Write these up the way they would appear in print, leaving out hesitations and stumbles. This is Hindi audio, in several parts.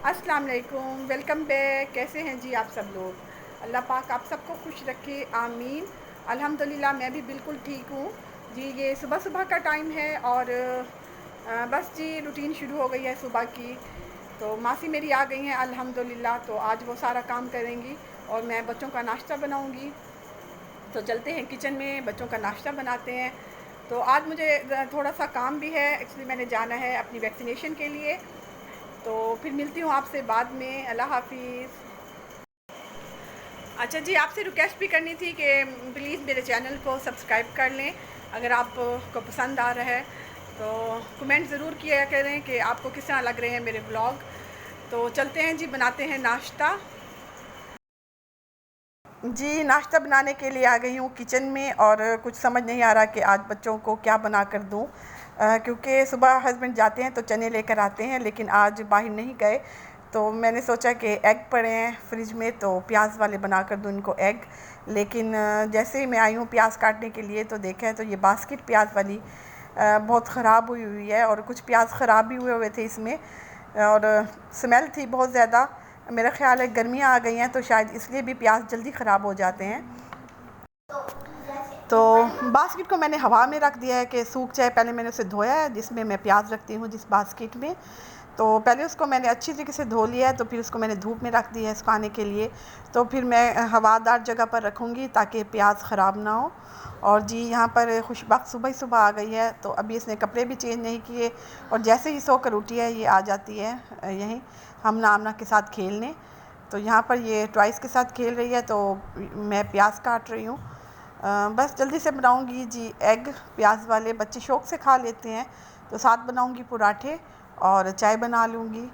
अस्सलाम वालेकुम, वेलकम बैक। कैसे हैं जी आप सब लोग? अल्लाह पाक आप सबको खुश रखे, आमीन। अल्हम्दुलिल्लाह मैं भी बिल्कुल ठीक हूँ जी। ये सुबह सुबह का टाइम है और बस जी रूटीन शुरू हो गई है सुबह की। तो मासी मेरी आ गई हैं अल्हम्दुलिल्लाह, तो आज वो सारा काम करेंगी और मैं बच्चों का नाश्ता बनाऊँगी। तो चलते हैं किचन में, बच्चों का नाश्ता बनाते हैं। तो आज मुझे थोड़ा सा काम भी है, एक्चुअली मैंने जाना है अपनी वैक्सीनेशन के लिए। तो फिर मिलती हूँ आपसे बाद में। अल्लाह हाफिज़। अच्छा जी, आपसे रिक्वेस्ट भी करनी थी कि प्लीज़ मेरे चैनल को सब्सक्राइब कर लें अगर आपको पसंद आ रहा है। तो कमेंट ज़रूर किया करें कि आपको किस तरह लग रहे हैं मेरे ब्लॉग। तो चलते हैं जी, बनाते हैं नाश्ता। जी नाश्ता बनाने के लिए आ गई हूँ किचन में और कुछ समझ नहीं आ रहा कि आज बच्चों को क्या बना कर दूँ, क्योंकि सुबह हस्बैंड जाते हैं तो चने लेकर आते हैं, लेकिन आज बाहर नहीं गए। तो मैंने सोचा कि एग पड़े हैं फ्रिज में तो प्याज वाले बना कर दूँ इनको एग। लेकिन जैसे ही मैं आई हूँ प्याज काटने के लिए तो देखा है तो ये बास्केट प्याज वाली बहुत ख़राब हुई हुई है और कुछ प्याज ख़राब भी हुए हुए थे इसमें और स्मेल थी बहुत ज़्यादा। मेरा ख़्याल है गर्मियाँ आ गई हैं तो शायद इसलिए भी प्याज जल्दी ख़राब हो जाते हैं। तो बास्केट को मैंने हवा में रख दिया है कि सूख जाए। पहले मैंने उसे धोया है जिसमें मैं प्याज रखती हूँ, जिस बास्केट में। तो पहले उसको मैंने अच्छी तरीके से धो लिया है, तो फिर उसको मैंने धूप में रख दिया है सुखाने के लिए। तो फिर मैं हवादार जगह पर रखूँगी ताकि प्याज ख़राब ना हो। और जी यहाँ पर खुशबख्त सुबह ही सुबह आ गई है, तो अभी इसने कपड़े भी चेंज नहीं किए और जैसे ही सोकर उठी है ये आ जाती है यहीं हमना आमना के साथ खेलने। तो यहाँ पर ये टॉयज़ के साथ खेल रही है तो मैं प्याज काट रही हूँ। बस जल्दी से बनाऊंगी जी एग प्याज वाले, बच्चे शौक़ से खा लेते हैं। तो साथ बनाऊंगी पराठे और चाय बना लूँगी।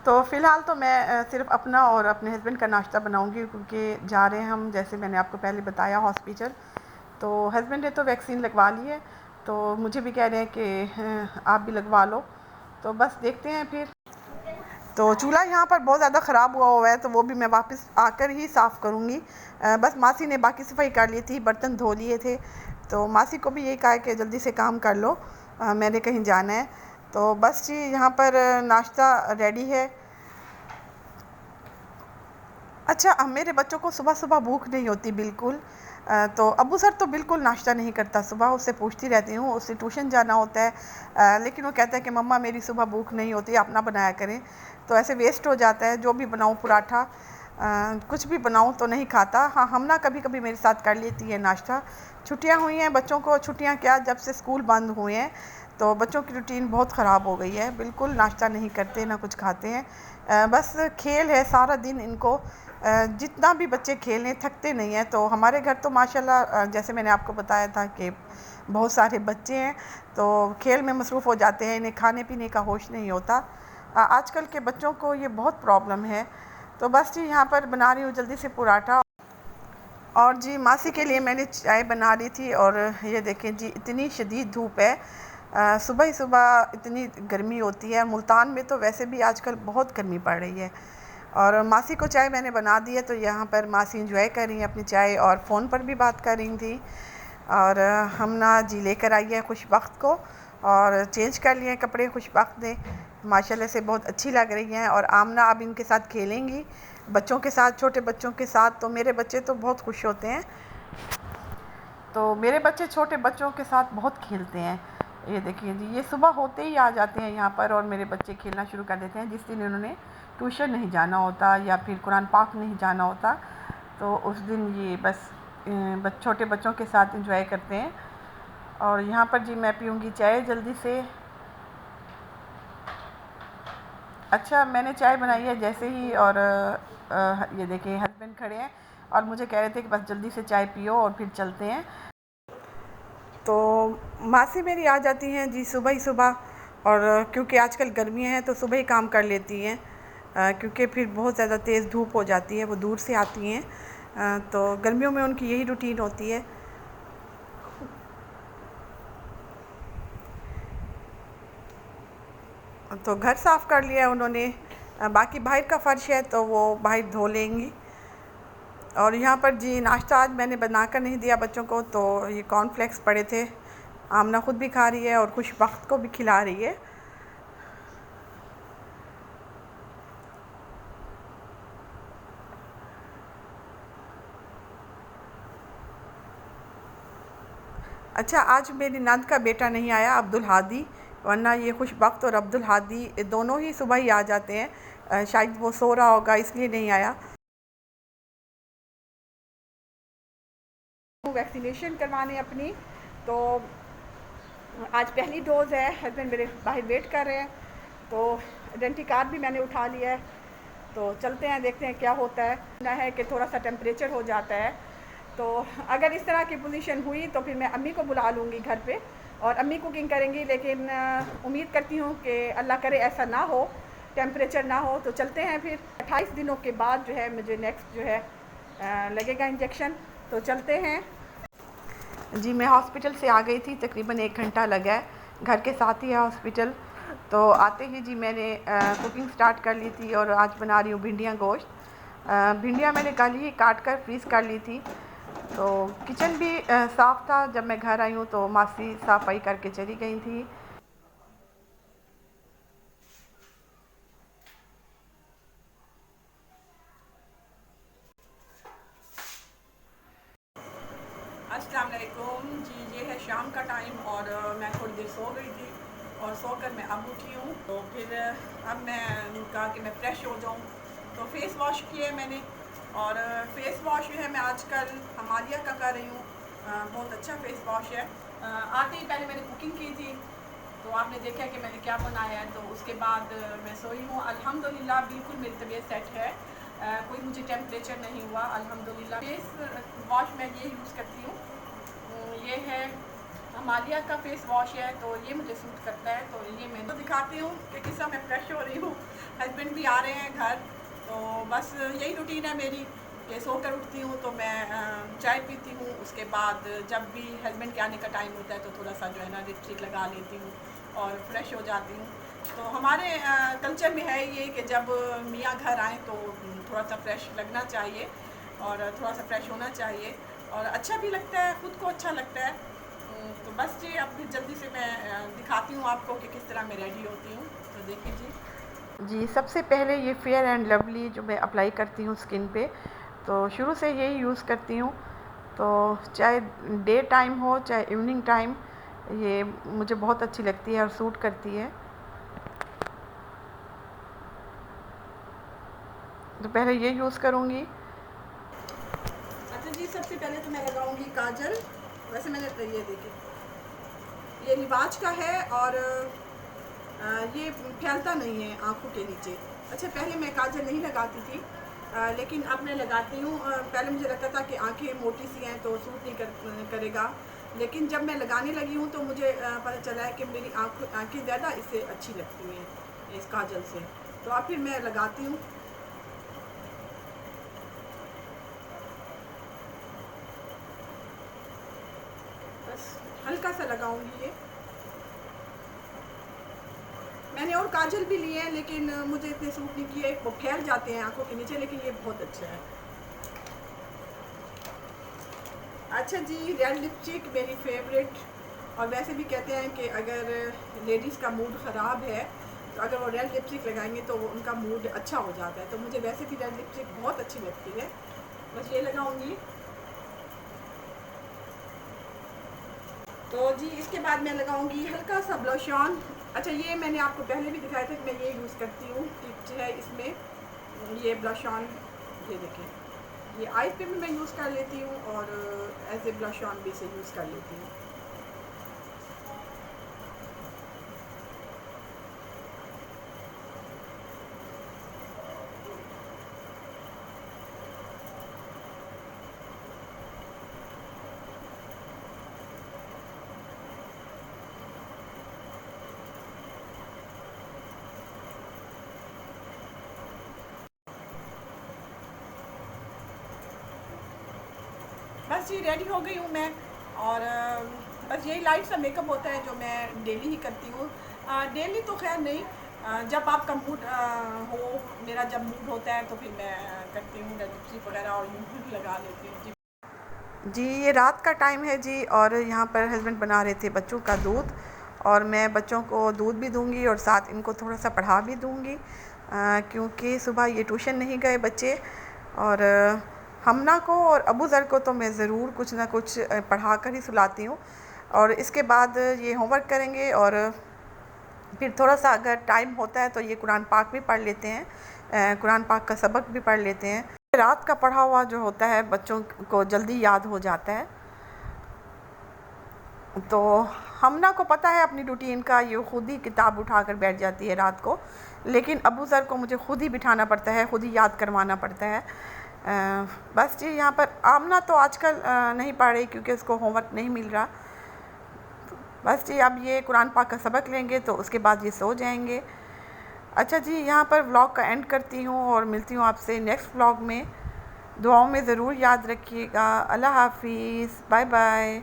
तो फ़िलहाल तो मैं सिर्फ़ अपना और अपने हस्बैंड का नाश्ता बनाऊंगी, क्योंकि जा रहे हैं हम, जैसे मैंने आपको पहले बताया, हॉस्पिटल। तो हस्बैंड ने तो वैक्सीन लगवा ली है, तो मुझे भी कह रहे हैं कि आप भी लगवा लो। तो बस देखते हैं फिर। तो चूल्हा यहाँ पर बहुत ज़्यादा ख़राब हुआ है तो वो भी मैं वापस आकर ही साफ़ करूँगी। बस मासी ने बाकी सफाई कर ली थी, बर्तन धो लिए थे। तो मासी को भी यही कहा है कि जल्दी से काम कर लो, मैंने कहीं जाना है। तो बस जी यहाँ पर नाश्ता रेडी है। अच्छा, अब मेरे बच्चों को सुबह सुबह भूख नहीं होती बिल्कुल। तो अबू सर तो बिल्कुल नाश्ता नहीं करता सुबह, उससे पूछती रहती हूँ, उससे ट्यूशन जाना होता है। लेकिन वो कहता है कि मम्मा मेरी सुबह भूख नहीं होती, अपना बनाया करें। तो ऐसे वेस्ट हो जाता है, जो भी बनाऊँ पराठा कुछ भी बनाऊँ तो नहीं खाता। हाँ, हमना कभी कभी मेरे साथ कर लेती है नाश्ता। छुट्टियाँ हुई हैं बच्चों को, छुट्टियाँ क्या, जब से स्कूल बंद हुए हैं तो बच्चों की रूटीन बहुत ख़राब हो गई है। बिल्कुल नाश्ता नहीं करते, ना कुछ खाते हैं। बस खेल है सारा दिन इनको। जितना भी बच्चे खेलें थकते नहीं हैं। तो हमारे घर तो माशाल्लाह जैसे मैंने आपको बताया था कि बहुत सारे बच्चे हैं तो खेल में मसरूफ़ हो जाते हैं, इन्हें खाने पीने का होश नहीं होता। आजकल के बच्चों को ये बहुत प्रॉब्लम है। तो बस जी यहाँ पर बना रही हूँ जल्दी से पराठा। और जी मासी के लिए मैंने चाय बना रही थी और ये देखें जी इतनी शदीद धूप है। सुबह ही सुबह इतनी गर्मी होती है। मुल्तान में तो वैसे भी आजकल बहुत गर्मी पड़ रही है। और मासी को चाय मैंने बना दी है तो यहाँ पर मासी इंजॉय कर रही हैं अपनी चाय और फ़ोन पर भी बात कर रही थी। और हम ना जी लेकर आई है खुशबख्त को और चेंज कर लिए कपड़े। खुशबख्त ने माशाल्लाह से बहुत अच्छी लग रही हैं और आमना अब इनके साथ खेलेंगी, बच्चों के साथ, छोटे बच्चों के साथ। तो मेरे बच्चे तो बहुत खुश होते हैं। तो मेरे बच्चे छोटे बच्चों के साथ बहुत खेलते हैं। ये देखिए जी, ये सुबह होते ही आ जाते हैं यहाँ पर और मेरे बच्चे खेलना शुरू कर देते हैं। जिस दिन इन्होंने ट्यूशन नहीं जाना होता या फिर कुरान पाक नहीं जाना होता तो उस दिन ये बस छोटे बच्चों के साथ एंजॉय करते हैं। और यहाँ पर जी मैं पीऊँगी चाय जल्दी से। अच्छा, मैंने चाय बनाई है जैसे ही और ये देखिए हस्बैंड खड़े हैं और मुझे कह रहे थे कि बस जल्दी से चाय पियो और फिर चलते हैं। तो मासी मेरी आ जाती हैं जी सुबह ही सुबह, और क्योंकि आजकल गर्मियाँ हैं तो सुबह ही काम कर लेती हैं, क्योंकि फिर बहुत ज़्यादा तेज़ धूप हो जाती है। वो दूर से आती हैं, तो गर्मियों में उनकी यही रूटीन होती है। तो घर साफ़ कर लिया उन्होंने, बाकी बाहर का फ़र्श है तो वो बाहर धो लेंगी। और यहाँ पर जी नाश्ता आज मैंने बना कर नहीं दिया बच्चों को, तो ये कॉर्नफ्लेक्स पड़े थे, आमना ख़ुद भी खा रही है और खुशबख्त को भी खिला रही है। अच्छा, आज मेरी नंद का बेटा नहीं आया, अब्दुल हादी, वरना ये खुशबख्त और अब्दुल हादी दोनों ही सुबह ही आ जाते हैं। शायद वो सो रहा होगा इसलिए नहीं आया। वैक्सीनेशन करवाने अपनी, तो आज पहली डोज़ है। हस्बैंड मेरे बाहर वेट कर रहे हैं, तो आइडेंटी कार्ड भी मैंने उठा लिया है। तो चलते हैं, देखते हैं क्या होता है। ना है कि थोड़ा सा टेम्परेचर हो जाता है, तो अगर इस तरह की पोजीशन हुई तो फिर मैं अम्मी को बुला लूँगी घर पे और अम्मी कुकिंग करेंगी। लेकिन उम्मीद करती हूँ कि अल्लाह करे ऐसा ना हो, टेम्परेचर ना हो। तो चलते हैं फिर 28 दिनों के बाद जो है मुझे नेक्स्ट जो है लगेगा इंजेक्शन। तो चलते हैं जी। मैं हॉस्पिटल से आ गई थी, तकरीबन 1 घंटा लगा है, घर के साथ ही है हॉस्पिटल। तो आते ही जी मैंने कुकिंग स्टार्ट कर ली थी और आज बना रही हूँ भिंडियाँ गोश्त। भिंडियाँ मैंने कल ही काट कर फ्रीज़ कर ली थी। तो किचन भी साफ़ था। जब मैं घर आई हूँ तो मासी सफाई करके चली गई थी। अस्सलाम वालेकुम जी। ये है शाम का टाइम और मैं थोड़ी देर सो गई थी और सोकर मैं अब उठी हूँ। तो फिर अब मैं कहा कि मैं फ़्रेश हो जाऊँ, तो फ़ेस वॉश किए मैंने। और फ़ेस वॉश जो है मैं आजकल हिमालय का कर रही हूँ। बहुत अच्छा फ़ेस वॉश है। आते ही पहले मैंने कुकिंग की थी, तो आपने देखा कि मैंने क्या बनाया है। तो उसके बाद मैं सोई हूँ। अल्हम्दुलिल्लाह बिल्कुल मेरी तबीयत सेट है। कोई मुझे टेम्परेचर नहीं हुआ अल्हम्दुलिल्लाह। फेस वॉश मैं ये यूज़ करती हूँ, ये है हिमालय का फ़ेस वॉश है, तो ये मुझे सूट करता है। तो ये मैं तो दिखाती हूँ कि किस तरह मैं फ्रेश हो रही हूँ। हस्बैंड भी आ रहे हैं घर, तो बस यही रूटीन है मेरी कि सोकर उठती हूँ तो मैं चाय पीती हूँ। उसके बाद जब भी हस्बैंड के आने का टाइम होता है तो थोड़ा सा जो है ना लिपस्टिक लगा लेती हूँ और फ्रेश हो जाती हूँ। तो हमारे कल्चर में है ये कि जब मियाँ घर आएँ तो थोड़ा सा फ्रेश लगना चाहिए और थोड़ा सा फ्रेश होना चाहिए और अच्छा भी लगता है, ख़ुद को अच्छा लगता है। तो बस जी अब जल्दी से मैं दिखाती हूँ आपको कि किस तरह मैं रेडी होती हूँ। तो देखिए जी। सबसे पहले ये फेयर एंड लवली जो मैं अप्लाई करती हूँ स्किन पे, तो शुरू से यही यूज़ करती हूँ। तो चाहे डे टाइम हो चाहे इवनिंग टाइम, ये मुझे बहुत अच्छी लगती है और सूट करती है। तो पहले ये यूज़ करूँगी। अच्छा जी, सबसे पहले तो मैं लगाऊंगी काजल। वैसे मैंने ये देखिए, ये रिवाज का है और ये फैलता नहीं है आँखों के नीचे। अच्छा, पहले मैं काजल नहीं लगाती थी, लेकिन अब मैं लगाती हूँ। पहले मुझे लगता था कि आँखें मोटी सी हैं तो सूट नहीं करेगा, लेकिन जब मैं लगाने लगी हूँ तो मुझे पता चला है कि मेरी आँखें ज़्यादा इससे अच्छी लगती हैं इस काजल से। तो अब फिर मैं लगाती हूँ। बस हल्का सा लगाऊंगी ये। मैंने और काजल भी लिए हैं लेकिन मुझे इतने सूट नहीं किए, वो फैल जाते हैं आंखों के नीचे, लेकिन ये बहुत अच्छा है। अच्छा जी, रेड लिपस्टिक मेरी फेवरेट। और वैसे भी कहते हैं कि अगर लेडीज़ का मूड ख़राब है तो अगर वो रेड लिपस्टिक लगाएंगे तो वो उनका मूड अच्छा हो जाता है। तो मुझे वैसे भी रेड लिपस्टिक बहुत अच्छी लगती है। बस ये लगाऊंगी। तो जी इसके बाद मैं लगाऊंगी हल्का सा ब्लश ऑन। अच्छा, ये मैंने आपको पहले भी दिखाया था कि मैं ये यूज़ करती हूँ। टिप्स है इसमें ये ब्लश ऑन, ये देखें, ये आईज पे भी मैं यूज़ कर लेती हूँ और एज ए ब्लश ऑन भी इसे यूज़ कर लेती हूँ। बस जी रेडी हो गई हूँ मैं। और बस यही लाइट सा मेकअप होता है जो मैं डेली ही करती हूँ। डेली तो खैर नहीं, जब आपका मूड हो, मेरा जब मूड होता है तो फिर मैं करती हूँ लिपस्टिक वगैरह और यूँ लगा लेती हूँ जी। ये रात का टाइम है जी और यहाँ पर हस्बैंड बना रहे थे बच्चों का दूध, और मैं बच्चों को दूध भी दूंगी और साथ इनको थोड़ा सा पढ़ा भी दूंगी, क्योंकि सुबह ये ट्यूशन नहीं गए बच्चे। और हमना को और अबू ज़र को तो मैं ज़रूर कुछ ना कुछ पढ़ा कर ही सुलाती हूँ। और इसके बाद ये होमवर्क करेंगे और फिर थोड़ा सा अगर टाइम होता है तो ये कुरान पाक भी पढ़ लेते हैं, कुरान पाक का सबक भी पढ़ लेते हैं। रात का पढ़ा हुआ जो होता है बच्चों को जल्दी याद हो जाता है। तो हमना को पता है अपनी रूटीन का, ये ख़ुद ही किताब उठा कर बैठ जाती है रात को, लेकिन अबू ज़र को मुझे ख़ुद ही बिठाना पड़ता है, ख़ुद ही याद करवाना पड़ता है। बस जी यहाँ पर आमना तो आजकल नहीं पढ़ रही क्योंकि उसको होमवर्क नहीं मिल रहा। बस जी अब ये कुरान पाक का सबक लेंगे तो उसके बाद ये सो जाएंगे। अच्छा जी यहाँ पर व्लॉग का एंड करती हूँ और मिलती हूँ आपसे नेक्स्ट व्लॉग में। दुआओं में ज़रूर याद रखिएगा। अल्लाह हाफिज़, बाय बाय।